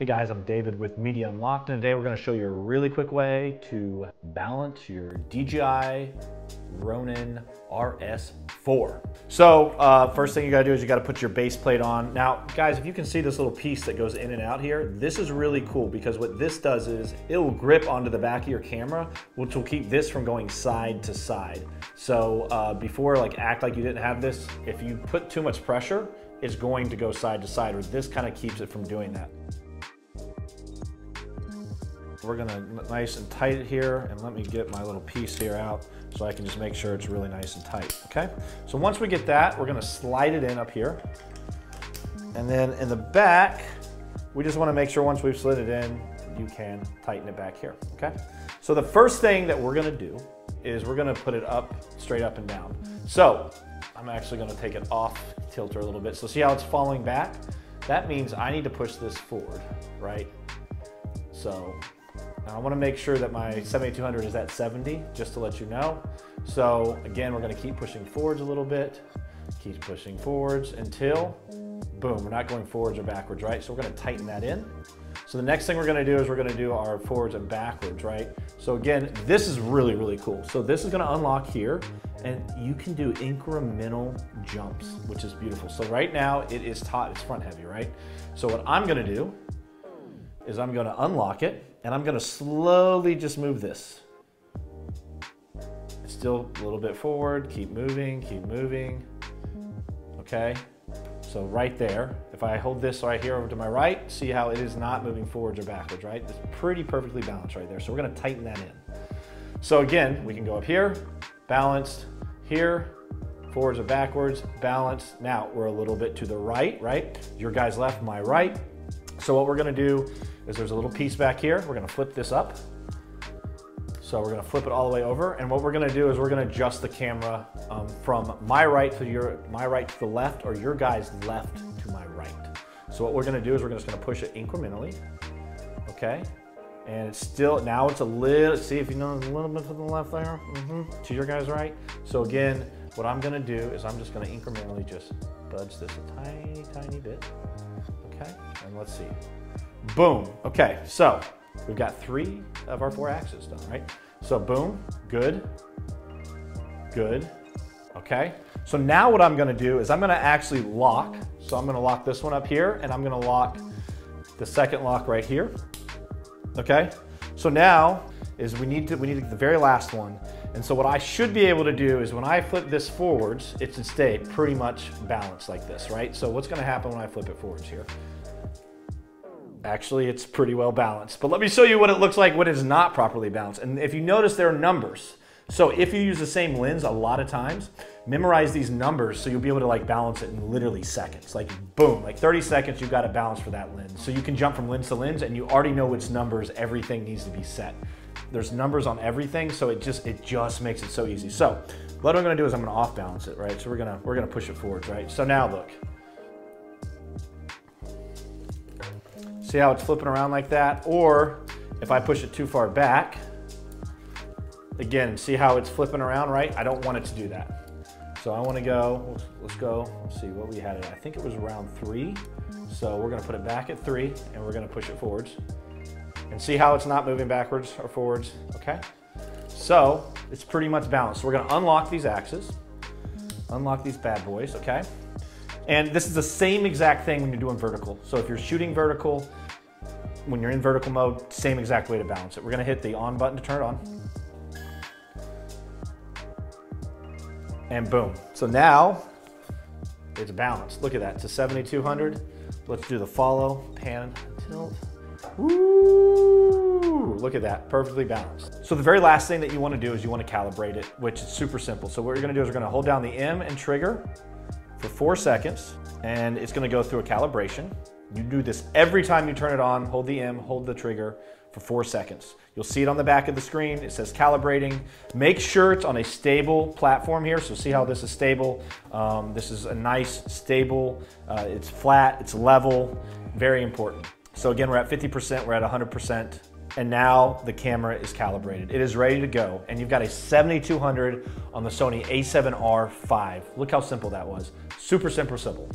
guys, I'm David with Media Unlocked, and today we're going to show you a really quick way to balance your DJI Ronin RS4. So first thing you got to do is you got to put your base plate on. Now guys, if you can see this little piece that goes in and out here, this is really cool because what this does is it will grip onto the back of your camera, which will keep this from going side to side. So before, act like you didn't have this. If you put too much pressure, it's going to go side to side, or this kind of keeps it from doing that. We're gonna nice and tight it here, and let me get my little piece here out so I can just make sure it's really nice and tight, okay? So once we get that, we're gonna slide it in up here. And then in the back, we just wanna make sure once we've slid it in, you can tighten it back here, okay? So the first thing that we're gonna do is we're gonna put it up, straight up and down. So I'm actually gonna take it off tilter a little bit. So see how it's falling back? That means I need to push this forward, right? So now I want to make sure that my 7200 is at 70, just to let you know. So again, we're going to keep pushing forwards a little bit, keep pushing forwards until, boom, we're not going forwards or backwards, right? So we're going to tighten that in. So the next thing we're going to do is we're going to do our forwards and backwards, right? So again, this is really, really cool. So this is going to unlock here, and you can do incremental jumps, which is beautiful. So right now it is taut, it's front heavy, right? So what I'm going to do is I'm going to unlock it, and I'm going to slowly just move this. Still a little bit forward, keep moving, okay? So right there, if I hold this right here over to my right, see how it is not moving forwards or backwards, right? It's pretty perfectly balanced right there. So we're gonna tighten that in. So again, we can go up here, balanced, here, forwards or backwards, balanced. Now we're a little bit to the right, right? Your guy's left, my right. So what we're gonna do is there's a little piece back here. We're gonna flip this up. So we're gonna flip it all the way over, and what we're gonna do is we're gonna adjust the camera from my right to the left, or your guy's left to my right. So what we're gonna do is we're just gonna push it incrementally, okay? And it's still, now it's a little, see if you know, a little bit to the left there, to your guy's right. So again, what I'm gonna do is I'm just gonna incrementally just budge this a tiny, tiny bit, okay? And let's see, boom, okay, so we've got 3 of our 4 axes done, right? So boom, good, okay? So now what I'm gonna do is I'm gonna actually lock. So I'm gonna lock this one up here, and I'm gonna lock the second lock right here, okay? So now is we need the very last one. And so what I should be able to do is when I flip this forwards, it should stay pretty much balanced like this, right? So what's gonna happen when I flip it forwards here? Actually, it's pretty well balanced, but let me show you what it looks like when it's not properly balanced. And if you notice, there are numbers. So if you use the same lens a lot of times, memorize these numbers so you'll be able to balance it in literally seconds. Like boom, 30 seconds, you've got to balance for that lens. So you can jump from lens to lens, and you already know which numbers everything needs to be set. There's numbers on everything, so it just makes it so easy. So what I'm gonna do is I'm gonna off balance it, right? So we're gonna push it forwards, right? So now look. See how it's flipping around like that? Or if I push it too far back, again, see how it's flipping around, right? I don't want it to do that. So I want to go, let's see what we had it at. I think it was around 3. So we're gonna put it back at 3, and we're gonna push it forwards. And see how it's not moving backwards or forwards, okay? So it's pretty much balanced. So we're gonna unlock these axes, unlock these bad boys, okay? And this is the same exact thing when you're doing vertical. So if you're shooting vertical, when you're in vertical mode, same exact way to balance it. We're gonna hit the on button to turn it on. And boom. So now it's balanced. Look at that, to 7200. Let's do the follow, pan, tilt. Woo! Look at that, perfectly balanced. So the very last thing that you wanna do is you wanna calibrate it, which is super simple. So what you're gonna do is we're gonna hold down the M and trigger for 4 seconds, and it's gonna go through a calibration. You do this every time you turn it on, hold the M, hold the trigger for 4 seconds. You'll see it on the back of the screen, it says calibrating. Make sure it's on a stable platform here, so see how this is stable. This is a nice, stable, it's flat, it's level, very important. So again, we're at 50%, we're at 100%. And now the camera is calibrated. It is ready to go. And you've got a 7200 on the Sony a7R V. Look how simple that was. Super simple.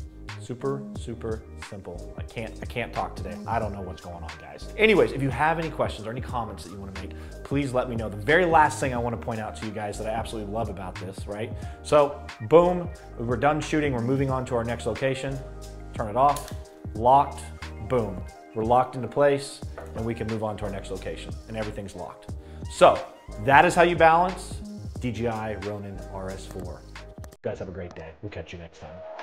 Super, super simple. I can't talk today. I don't know what's going on, guys. Anyways, if you have any questions or any comments that you want to make, please let me know. The very last thing I want to point out to you guys that I absolutely love about this, right? So, boom, we're done shooting. We're moving on to our next location. Turn it off, locked, boom. We're locked into place and we can move on to our next location and everything's locked. So, that is how you balance DJI Ronin RS4. You guys have a great day. We'll catch you next time.